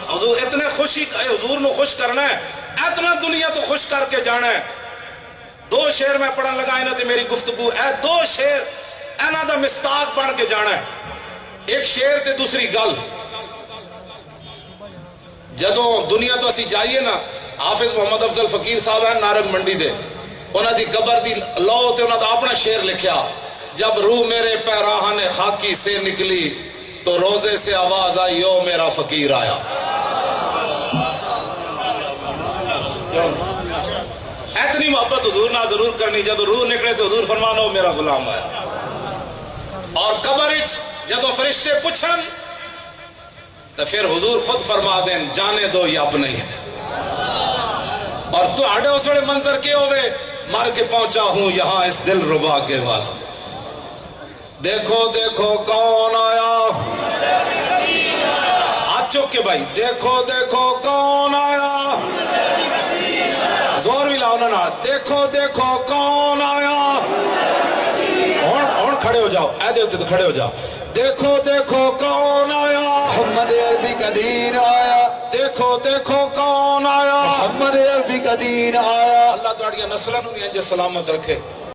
حضور اتنے خوشی حضور نو خوش کرنا ہے، اتنا دنیا تو خوش کر کے جانا ہے۔ دو شعر میں پڑھن لگا انہاں تے میری گفتگو اے دو شعر انہاں دا مستاق بن کے جانا ہے۔ ایک شعر تے دوسری گل، جدوں دنیا تو اسی جائیے نا، حافظ محمد افضل فقیر صاحب ہیں نارنگ منڈی دے، انہاں دی قبر دی لو تے انہاں دا اپنا شعر لکھیا، جب روح میرے پیراہن خاکی سے نکلی تو روزے سے آواز آئی یو میرا فقیر آیا۔ اتنی محبت حضور نہ ضرور کرنی، جب روح نکلے تو حضور فرمانا میرا غلام آیا۔ اور قبر جدو فرشتے پوچھن تو پھر حضور خود فرما دیں جانے دو یہ اپنے ہی ہے۔ اور تو آڑے اس وڑے منظر کے ہوئے مر کے پہنچا ہوں یہاں اس دل ربا کے واسطے، دیکھو دیکھو کون آیا، ہاتھ چوک کے بھائی، دیکھو دیکھو کون آیا، زور بھی لاؤ نا، دیکھو دیکھو کون آیا، اور کھڑے ہو جاؤ، اے دیکھتے تو کھڑے ہو جاؤ، دیکھو دیکھو کون آیا، محمد عربی کا دین آیا، دیکھو دیکھو کون آیا، محمد عربی کا دین آیا۔ اللہ تاڑیاں نسلوں نے سلامت رکھے۔